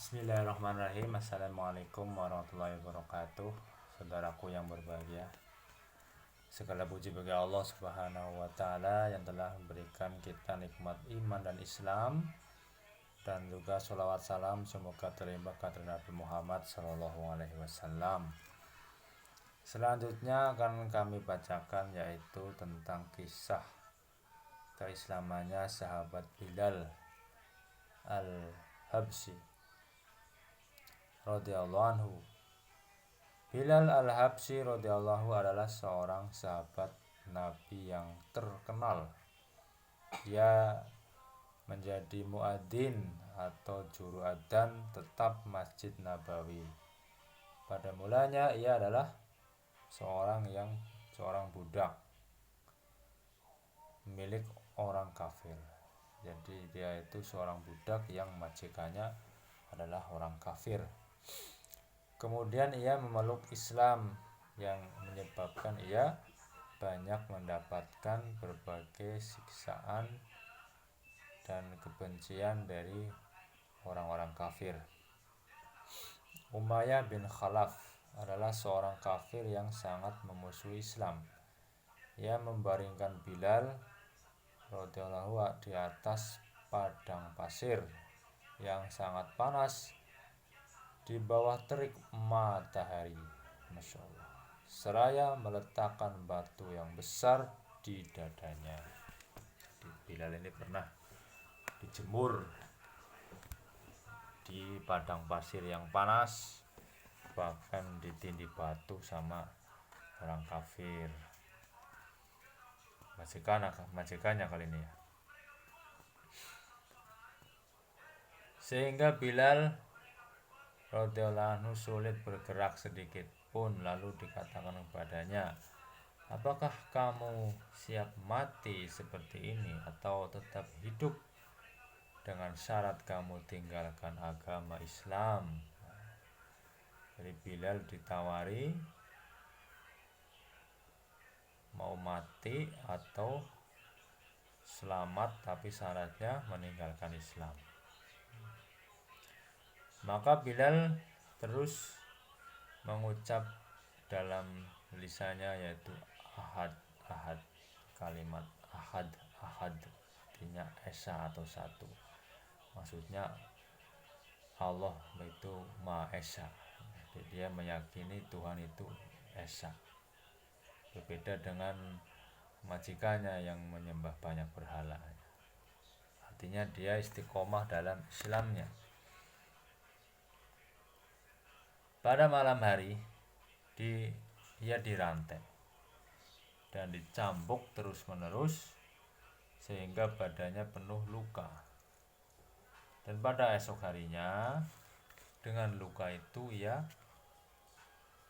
Bismillahirrahmanirrahim. Assalamualaikum warahmatullahi wabarakatuh. Saudaraku yang berbahagia, segala puji bagi Allah Subhanahu wa Ta'ala yang telah memberikan kita nikmat iman dan Islam, dan juga sholawat salam semoga terlimpah kepada Nabi Muhammad Sallallahu Alaihi Wasallam. Selanjutnya akan kami bacakan yaitu tentang kisah keislamannya sahabat Bilal Al-Habsyi radhiyallahu anhu. Bilal Al-Habsyi radhiyallahu adalah seorang sahabat Nabi yang terkenal. Dia menjadi muadzin atau juru adzan tetap Masjid Nabawi. Pada mulanya ia adalah seorang budak milik orang kafir. Jadi dia itu seorang budak yang majikannya adalah orang kafir. Kemudian ia memeluk Islam yang menyebabkan ia banyak mendapatkan berbagai siksaan dan kebencian dari orang-orang kafir. Umayyah bin Khalaf adalah seorang kafir yang sangat memusuhi Islam. Ia membaringkan Bilal radhiyallahu di atas padang pasir yang sangat panas di bawah terik matahari, Masya Allah, seraya meletakkan batu yang besar di dadanya. Bilal ini pernah dijemur di padang pasir yang panas, bahkan ditindih batu sama orang kafir. Majikannya kali ini ya. Sehingga Bilal radhiyallahu anhu sulit bergerak sedikit pun, lalu dikatakan kepadanya, apakah kamu siap mati seperti ini atau tetap hidup dengan syarat kamu tinggalkan agama Islam? Jadi Bilal ditawari mau mati atau selamat, tapi syaratnya meninggalkan Islam. Maka Bilal terus mengucap dalam lisannya yaitu ahad, ahad, kalimat ahad, ahad artinya esa atau satu. Maksudnya Allah itu Maha Esa. Jadi dia meyakini Tuhan itu esa. Berbeda dengan majikannya yang menyembah banyak berhala. Artinya dia istiqomah dalam Islamnya. Pada malam hari ia dirantai dan dicambuk terus-menerus sehingga badannya penuh luka. Dan pada esok harinya dengan luka itu ia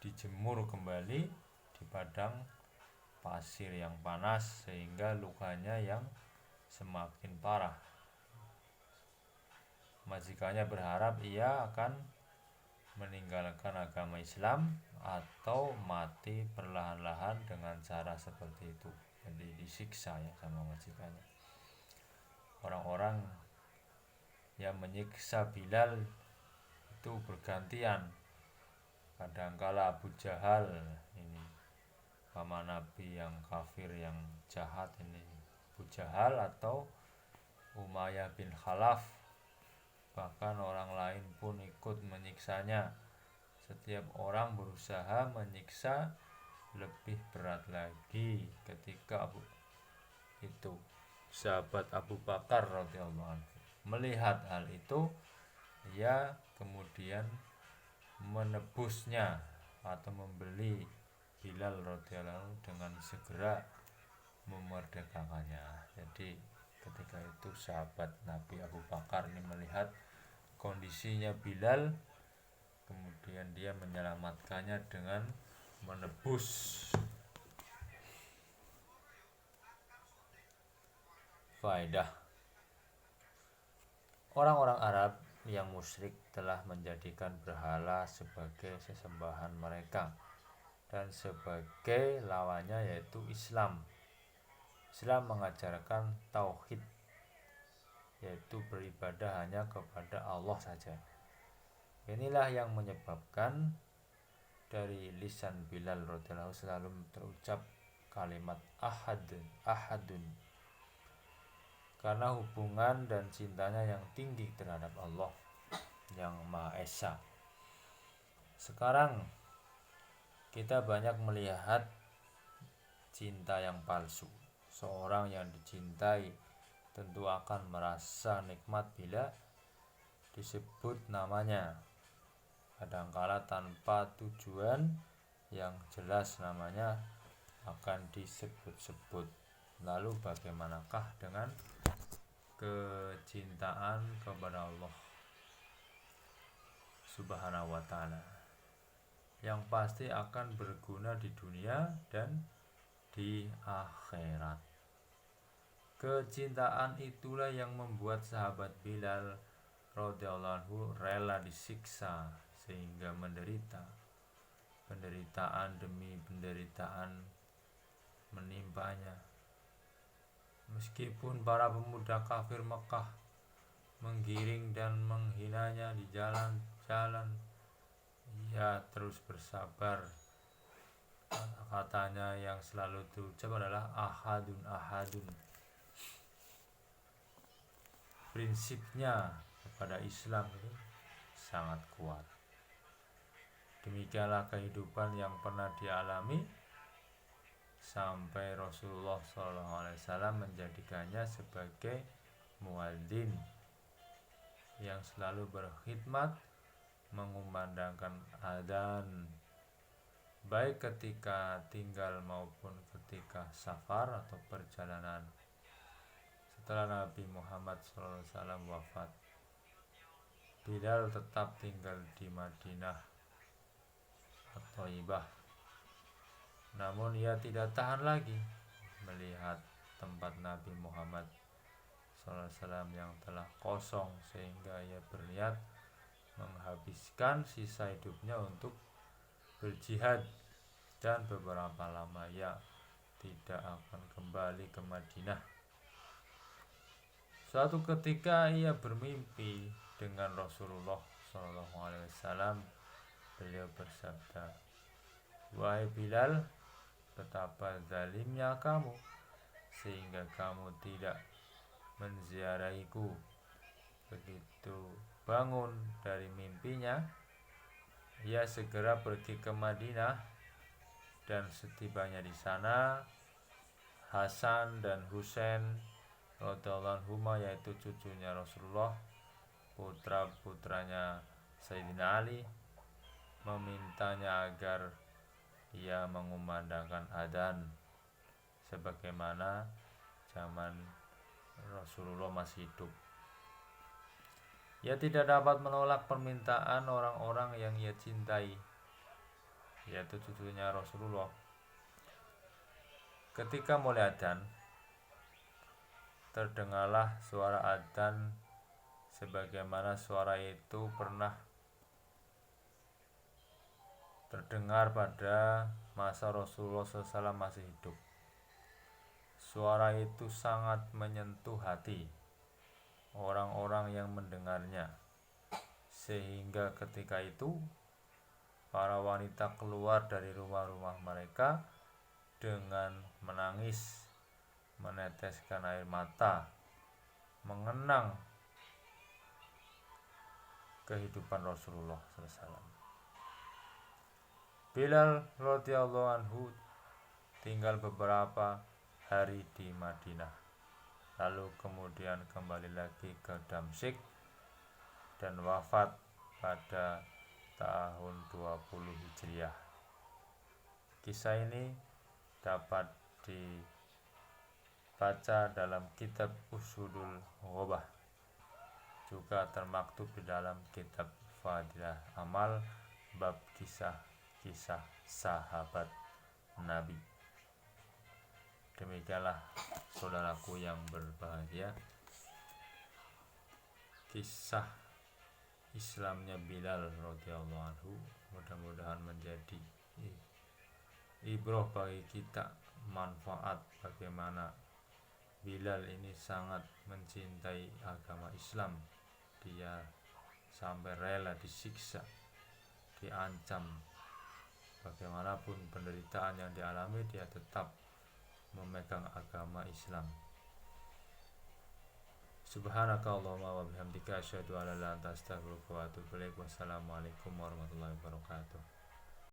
dijemur kembali di padang pasir yang panas sehingga lukanya yang semakin parah. Majikannya berharap ia akan meninggalkan agama Islam atau mati perlahan-lahan dengan cara seperti itu. Jadi disiksa ya sama majikannya. Orang-orang yang menyiksa Bilal itu bergantian. Kadangkala Abu Jahal ini, paman Nabi yang kafir yang jahat ini, Abu Jahal, atau Umayyah bin Khalaf. Bahkan orang lain pun ikut menyiksanya. Setiap orang berusaha menyiksa lebih berat lagi. Ketika sahabat Abu Bakar radhiyallahu anhu melihat hal itu, ia kemudian menebusnya atau membeli Bilal radhiyallahu anhu dengan segera memerdekakannya. Jadi ketika itu sahabat Nabi Abu Bakar ini melihat kondisinya Bilal, kemudian dia menyelamatkannya dengan menebus. Faedah: orang-orang Arab yang musyrik telah menjadikan berhala sebagai sesembahan mereka dan sebagai lawannya yaitu Islam. Islam mengajarkan tauhid, yaitu beribadah hanya kepada Allah saja. Inilah yang menyebabkan dari lisan Bilal radhiyallahu selalu terucap kalimat ahadun, karena hubungan dan cintanya yang tinggi terhadap Allah yang Maha Esa. Sekarang kita banyak melihat cinta yang palsu. Seorang yang dicintai tentu akan merasa nikmat bila disebut namanya, kadangkala tanpa tujuan yang jelas namanya akan disebut-sebut. Lalu bagaimanakah dengan kecintaan kepada Allah Subhanahu wa ta'ala yang pasti akan berguna di dunia dan di akhirat. Kecintaan itulah yang membuat sahabat Bilal radhiyallahu anhu rela disiksa sehingga menderita. Penderitaan demi penderitaan menimpanya. Meskipun para pemuda kafir Mekah menggiring dan menghinanya di jalan-jalan, ia terus bersabar. Katanya yang selalu terucap adalah ahadun. Prinsipnya kepada Islam itu sangat kuat. Demikianlah kehidupan yang pernah dialami sampai Rasulullah SAW menjadikannya sebagai muadzin yang selalu berkhidmat mengumandangkan adzan baik ketika tinggal maupun ketika safar atau perjalanan. Setelah Nabi Muhammad SAW wafat, Bilal tetap tinggal di Madinah atau Thayyibah. Namun ia tidak tahan lagi melihat tempat Nabi Muhammad SAW yang telah kosong, sehingga ia berniat menghabiskan sisa hidupnya untuk berjihad, dan beberapa lama ia tidak akan kembali ke Madinah. Suatu ketika ia bermimpi dengan Rasulullah SAW. Beliau bersabda, "Wahai Bilal, betapa zalimnya kamu sehingga kamu tidak menziarahiku." Begitu bangun dari mimpinya, ia segera pergi ke Madinah, dan setibanya di sana, Hasan dan Husain radhiyallahu anhuma, yaitu cucunya Rasulullah, putra-putranya Sayyidina Ali, memintanya agar ia mengumandangkan adzan sebagaimana zaman Rasulullah masih hidup. Ia tidak dapat menolak permintaan orang-orang yang ia cintai, yaitu cucunya Rasulullah. Ketika mulai adzan, terdengarlah suara adzan sebagaimana suara itu pernah terdengar pada masa Rasulullah SAW masih hidup. Suara itu sangat menyentuh hati orang-orang yang mendengarnya, sehingga ketika itu para wanita keluar dari rumah-rumah mereka dengan menangis, meneteskan air mata, mengenang kehidupan Rasulullah SAW. Bilal radhiyallahu anhu tinggal beberapa hari di Madinah, lalu kemudian kembali lagi ke Damsyik dan wafat pada tahun 20 Hijriah. Kisah ini dapat dibaca dalam kitab Usudul Ghobah, juga termaktub di dalam kitab Fadilah Amal bab kisah-kisah sahabat Nabi. Demikianlah saudaraku yang berbahagia, kisah Islamnya Bilal radhiyallahu anhu mudah-mudahan menjadi ibrah bagi kita, manfaat bagaimana Bilal ini sangat mencintai agama Islam. Dia sampai rela disiksa, diancam. Bagaimanapun penderitaan yang dialami, dia tetap memegang agama Islam. Subhanakallahumma wa bihamdika asyhadu an la ilaha illa anta astaghfiruka wa atubu ilaik. Wassalamualaikum warahmatullahi wabarakatuh.